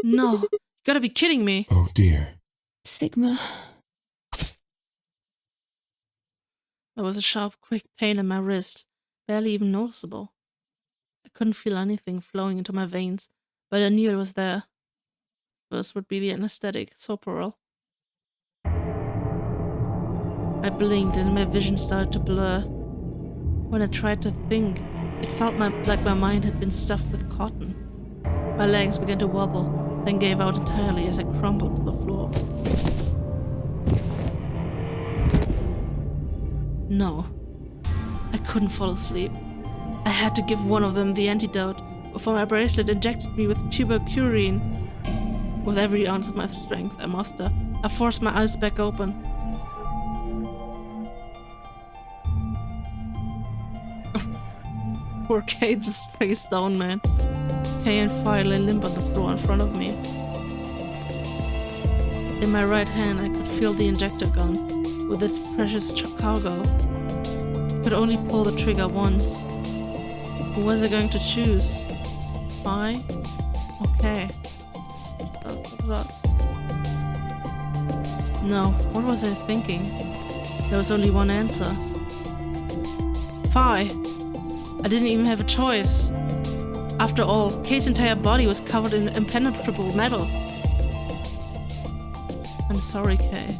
No, you gotta be kidding me. Oh dear. Sigma. There was a sharp, quick pain in my wrist, barely even noticeable. I couldn't feel anything flowing into my veins, but I knew it was there. First would be the anesthetic, Soporil. I blinked and my vision started to blur. When I tried to think, it felt like my mind had been stuffed with cotton. My legs began to wobble, then gave out entirely as I crumpled to the floor. No, I couldn't fall asleep. I had to give one of them the antidote before my bracelet injected me with tuberculin. With every ounce of my strength I muster, I forced my eyes back open. Poor Kay just face down, man. Kay and Fire lay limp on the floor in front of me. In my right hand I could feel the injector gun with its precious cargo. I could only pull the trigger once. Who was I going to choose? I? Okay. No, what was I thinking? There was only one answer. Phi! I didn't even have a choice. After all, Kay's entire body was covered in impenetrable metal. I'm sorry, Kay.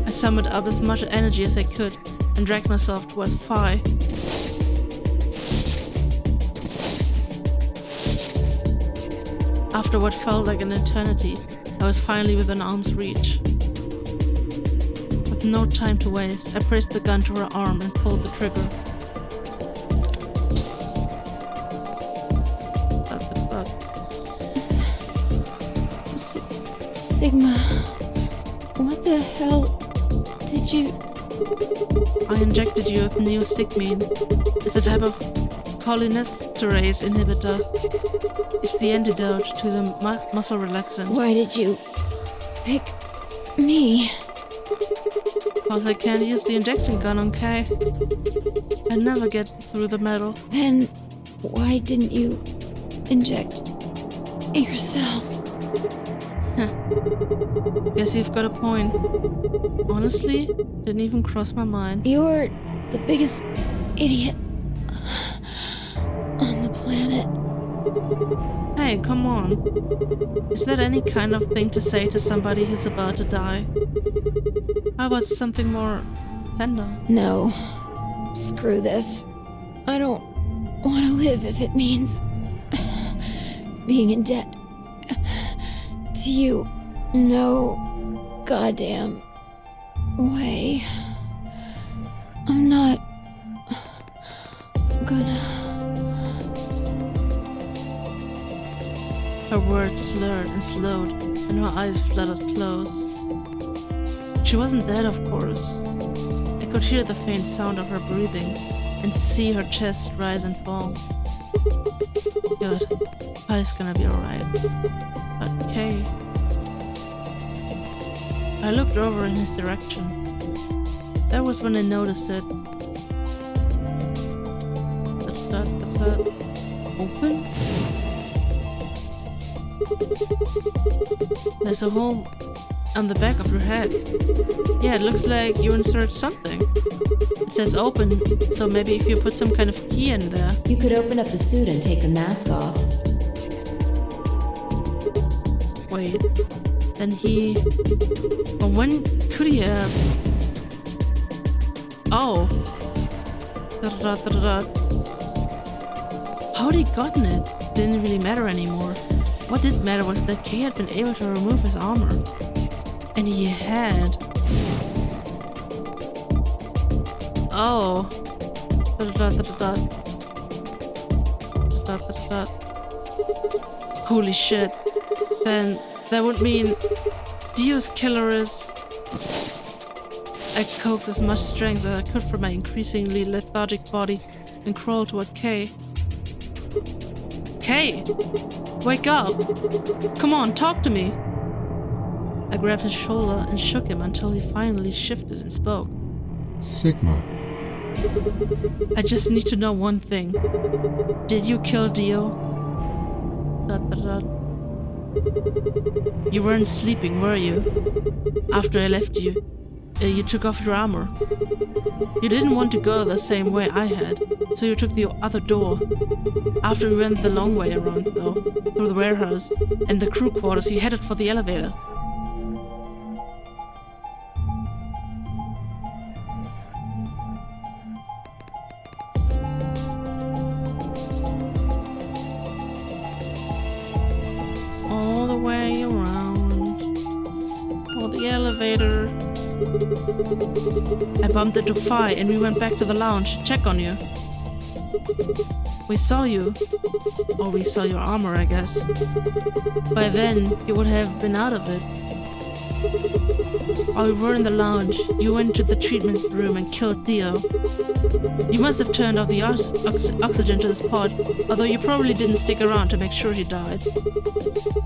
I summoned up as much energy as I could and dragged myself towards Phi. After what felt like an eternity, I was finally within arm's reach. With no time to waste, I pressed the gun to her arm and pulled the trigger. Sigma, what the hell did you... I injected you with neostigmine. It's a type of cholinesterase inhibitor. It's the antidote to the muscle relaxant. Why did you pick me? Because I can't use the injection gun on Kay. I never get through the metal. Then why didn't you inject yourself? Guess you've got a point. Honestly, didn't even cross my mind. You're the biggest idiot on the planet. Hey, come on. Is that any kind of thing to say to somebody who's about to die? How about something more tender? No. Screw this. I don't want to live if it means being in debt to you. No goddamn way. I'm not gonna... Her words slurred and slowed, and her eyes fluttered close. She wasn't dead, of course. I could hear the faint sound of her breathing and see her chest rise and fall. Good. Pi's gonna be alright. But Kay... I looked over in his direction. That was when I noticed it. Open? There's a hole on the back of your head. Yeah, it looks like you insert something. It says open, so maybe if you put some kind of key in there. You could open up the suit and take the mask off. Wait, then he... Well, when could he have... Oh. How'd he gotten it? Didn't really matter anymore. What did matter was that Kay had been able to remove his armor. And he had... Oh. Holy shit. Then that would mean Dio's killer is... I coaxed as much strength as I could from my increasingly lethargic body and crawled toward Kay. Kay! Wake up! Come on, talk to me! I grabbed his shoulder and shook him until he finally shifted and spoke. Sigma. I just need to know one thing. Did you kill Dio? ... You weren't sleeping, were you? After I left you, you took off your armor. You didn't want to go the same way I had, so you took the other door. After we went the long way around, though, through the warehouse and the crew quarters, you headed for the elevator. All the way around. For the elevator. I bumped into Phi and we went back to the lounge to check on you. We saw you. Or we saw your armor, I guess. By then, you would have been out of it. While we were in the lounge, you went to the treatment room and killed Dio. You must have turned off the oxygen to the pod, although you probably didn't stick around to make sure he died.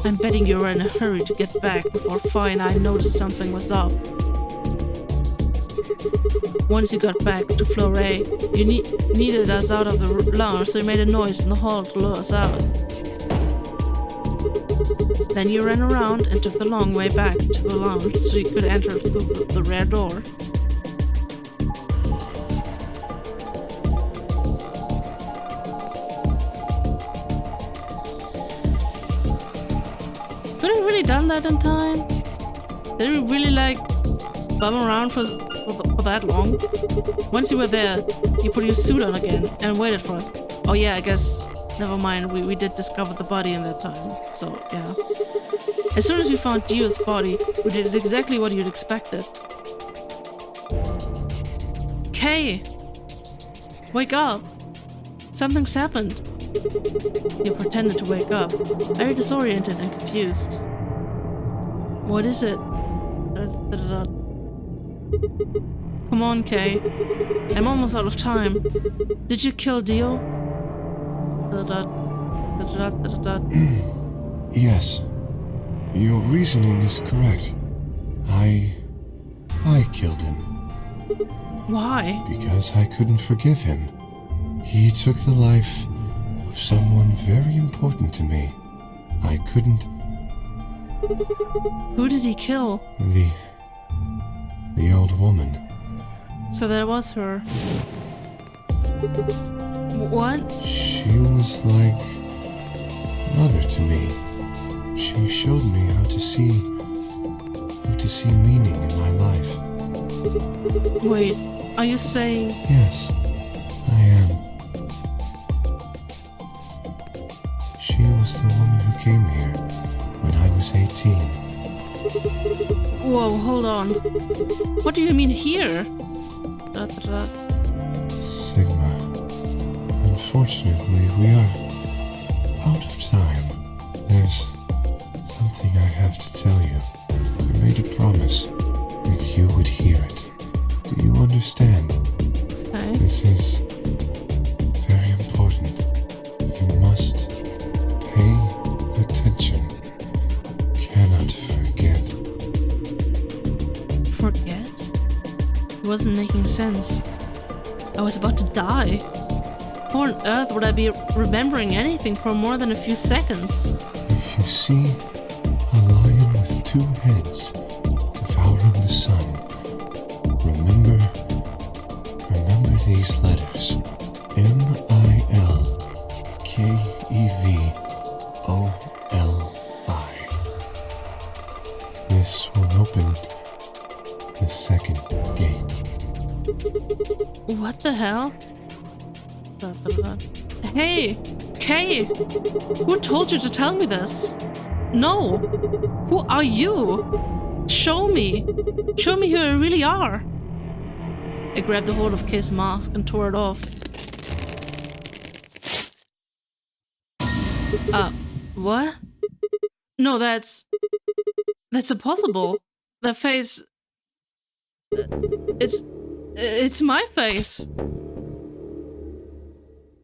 I'm betting you were in a hurry to get back before Phi and I noticed something was up. Once you got back to floor A, you needed us out of the lounge, so you made a noise in the hall to lure us out. Then you ran around and took the long way back to the lounge so you could enter through the rear door. Could have really done that in time? Did we really bum around for that long? Once you were there, you put your suit on again and waited for us. Oh yeah, I guess, never mind, we did discover the body in that time, so yeah. As soon as we found Dio's body, we did exactly what you'd expected. Kay! Wake up! Something's happened. You pretended to wake up, very disoriented and confused. What is it? Come on, Kay. I'm almost out of time. Did you kill Dio? Yes. Your reasoning is correct. I killed him. Why? Because I couldn't forgive him. He took the life of someone very important to me. I couldn't... Who did he kill? The old woman. So that was her. What? She was like mother to me. She showed me how to see meaning in my life. Wait, are you saying... Yes, I am. She was the woman who came here when I was 18. Whoa, hold on. What do you mean here? Sigma. Unfortunately, we are out of time. There's something I have to tell you. I made a promise that you would hear it. Do you understand? Okay. This is very important. You must pay attention. Cannot forget. Forget? It wasn't making sense. I was about to die. How on earth would I be remembering anything for more than a few seconds? If you see a lion with two heads devouring the sun, remember these letters. M-I-L-K-E-V-O-L-I. This will open the second gate. What the hell? Hey! Kay! Who told you to tell me this? No! Who are you? Show me! Show me who you really are! I grabbed a hold of Kay's mask and tore it off. What? No, that's impossible. That face... It's my face.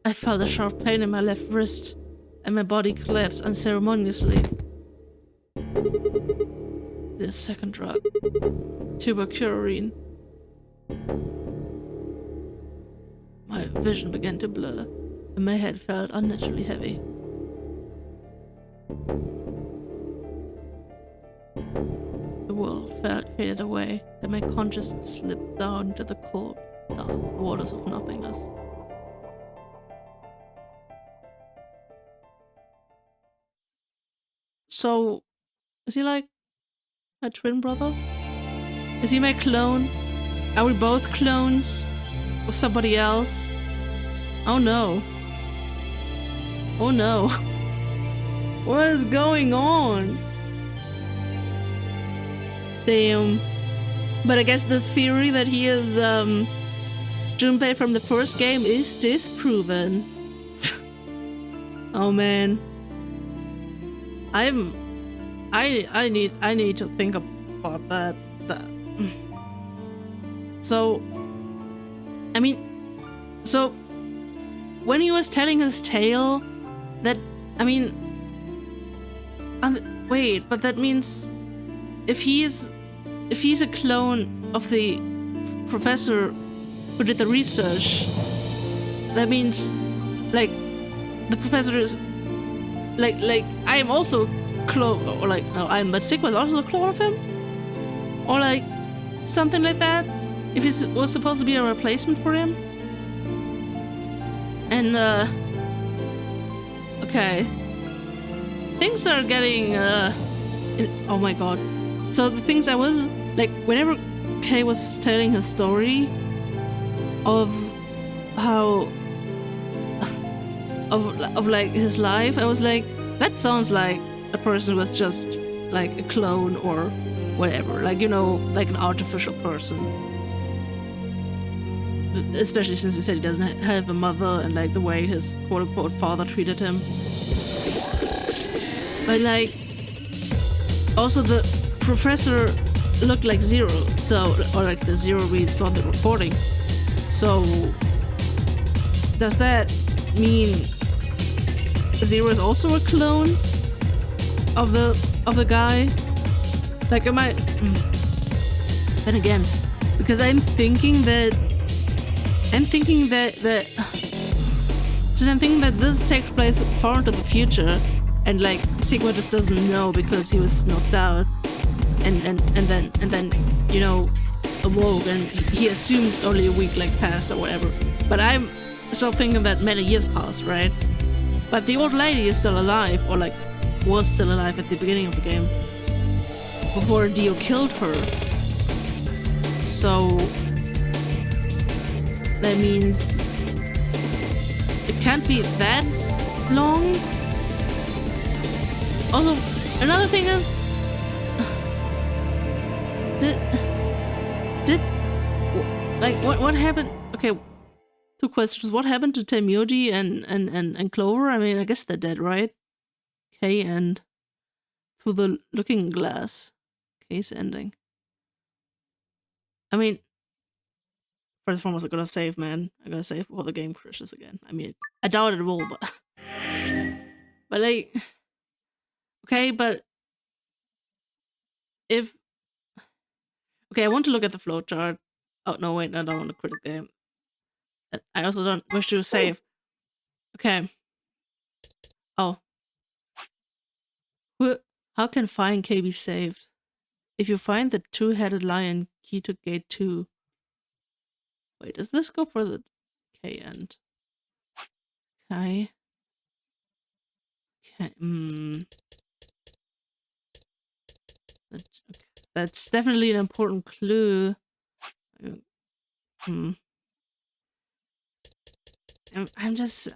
I felt a sharp pain in my left wrist, and my body collapsed unceremoniously. The second drug. Tubercularine. My vision began to blur, and my head felt unnaturally heavy. The world faded away, and my consciousness slipped down into the cold, dark waters of nothingness. So, is he like my twin brother? Is he my clone? Are we both clones of somebody else? Oh no. Oh no. What is going on? Damn. But I guess the theory that he is Junpei from the first game is disproven. Oh man. I need to think about that. So I mean, so when he was telling his tale, that wait, but that means if he's a clone of the professor who did the research, that means like the professor is like I am also clone, or like no, but Sigma is also a clone of him, or like something like that. If he was supposed to be a replacement for him, and okay, things are getting oh my god. So the things I was like, whenever Kay was telling his story of how of like his life, I was like, that sounds like a person who was just like a clone or whatever, like, you know, like an artificial person. Especially since he said he doesn't have a mother, and like the way his quote-unquote father treated him. But like, also the professor looked like Zero, so, or like the Zero we saw in the recording. So does that mean Zero is also a clone of the guy? Like, am I? Then again, because I'm thinking that this takes place far into the future, and like Sigma just doesn't know because he was knocked out, and then you know, awoke, and he assumed only a week like passed or whatever. But I'm still thinking that many years passed, right? But the old lady is still alive, or like was still alive at the beginning of the game before Dio killed her. So that means it can't be that long. Also, another thing is, did like what happened? Okay, two questions. What happened to Temyoji and Clover? I mean, I guess they're dead, right? Kay and through the looking glass case ending. I mean, first and foremost, I gotta save, man. I gotta save before the game crashes again. I mean, I doubt it will, but but like, okay, but if okay, I want to look at the flowchart. Oh no, wait, I don't want to quit the game. I also don't wish to save. Okay. Oh, how can find K be saved? If you find the two-headed lion, key to gate 2. Wait, does this go for the K end? Okay. Okay. That's definitely an important clue. Hmm. I'm just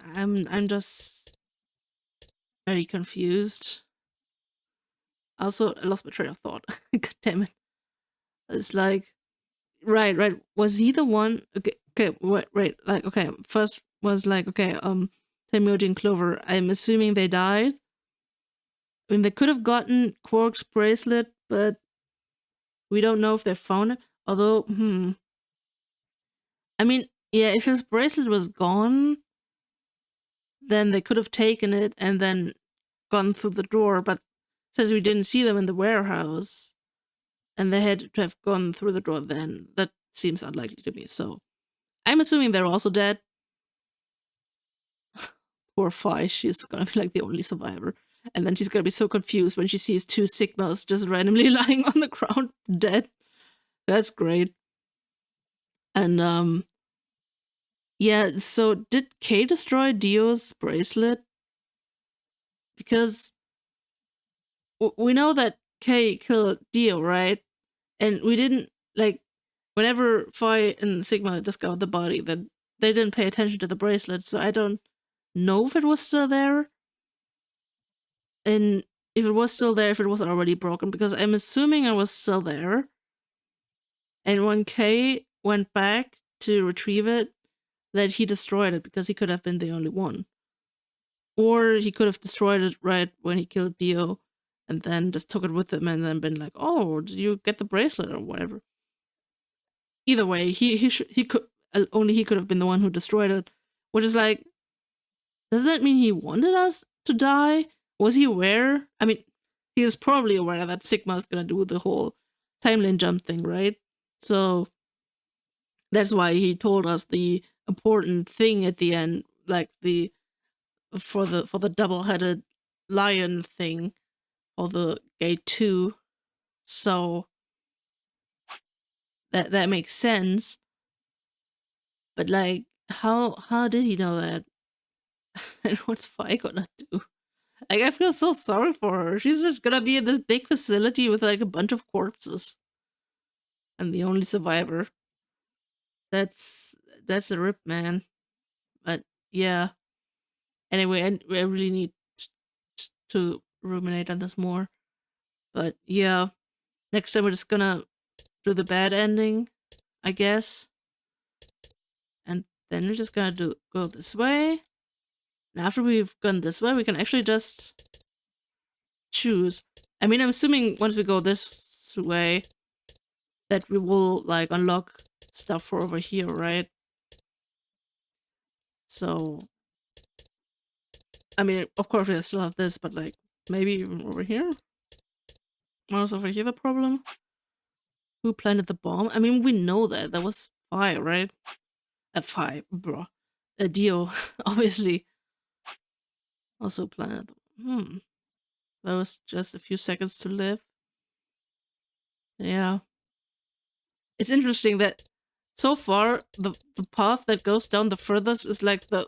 very confused. Also, I lost my train of thought. God damn it. It's like, right. Was he the one? Okay, right. Like, okay, first was like, okay, Temyoji and Clover. I'm assuming they died. I mean, they could have gotten Quark's bracelet, but we don't know if they found it. Although, I mean, yeah, if his bracelet was gone, then they could have taken it and then gone through the door. But since we didn't see them in the warehouse, and they had to have gone through the door, then that seems unlikely to me. So I'm assuming they're also dead. Poor Fi, she's gonna be like the only survivor. And then she's gonna be so confused when she sees 2 Sigmas just randomly lying on the ground dead. That's great. And yeah, so did Kay destroy Dio's bracelet? Because we know that Kay killed Dio, right? And we didn't, like, whenever Fi and Sigma discovered the body, then they didn't pay attention to the bracelet, so I don't know if it was still there. And if it was still there, if it wasn't already broken, because I'm assuming it was still there. And when Kay went back to retrieve it, that he destroyed it because he could have been the only one. Or he could have destroyed it right when he killed Dio and then just took it with him and then been like, oh, did you get the bracelet or whatever? Either way, he could only he could have been the one who destroyed it, which is like, does that mean he wanted us to die? Was he aware? I mean, he was probably aware that Sigma's gonna do the whole timeline jump thing, right? So that's why he told us the important thing at the end, like the for the double-headed lion thing, or the gate 2. So that makes sense. But like, how did he know that? And what's Fi gonna do? Like, I feel so sorry for her. She's just gonna be in this big facility with like a bunch of corpses, and the only survivor. That's a rip, man. But yeah. Anyway, I really need to ruminate on this more. But yeah, next time we're just gonna do the bad ending, I guess. And then we're just gonna go this way. And after we've gone this way, we can actually just choose. I mean, I'm assuming once we go this way, that we will like unlock stuff for over here, right? So, I mean, of course we still have this, but like maybe even over here. What was over here the problem? Who planted the bomb? I mean, we know that was Fi, right? Fi, bro. Dio, obviously, also planted. That was just a few seconds to live. Yeah. It's interesting that so far the path that goes down the furthest is like the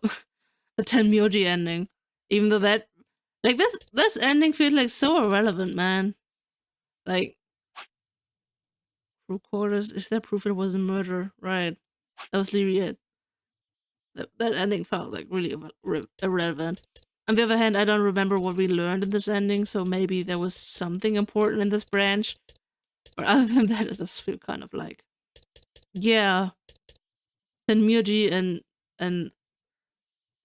the Tenmyoji ending. Even though that, like, this ending feels like so irrelevant, man. Like, crew quarters, is there proof it was a murder? Right. That was literally it. That ending felt like really irrelevant. On the other hand, I don't remember what we learned in this ending, so maybe there was something important in this branch. Or other than that, it just feel kind of like, yeah, Tenmyoji and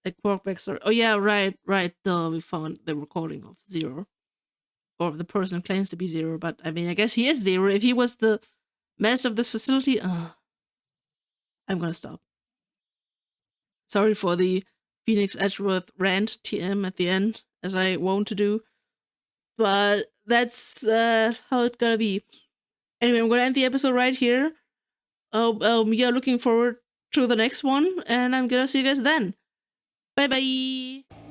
like Quark backstory. Oh yeah, right. Duh, we found the recording of Zero. or the person claims to be Zero, but I mean, I guess he is Zero. If he was the master of this facility, I'm gonna stop. Sorry for the Phoenix Edgeworth rant TM at the end, as I wont to do, but that's how it's gonna be. Anyway, I'm gonna end the episode right here. Yeah, looking forward to the next one, and I'm gonna see you guys then. Bye bye.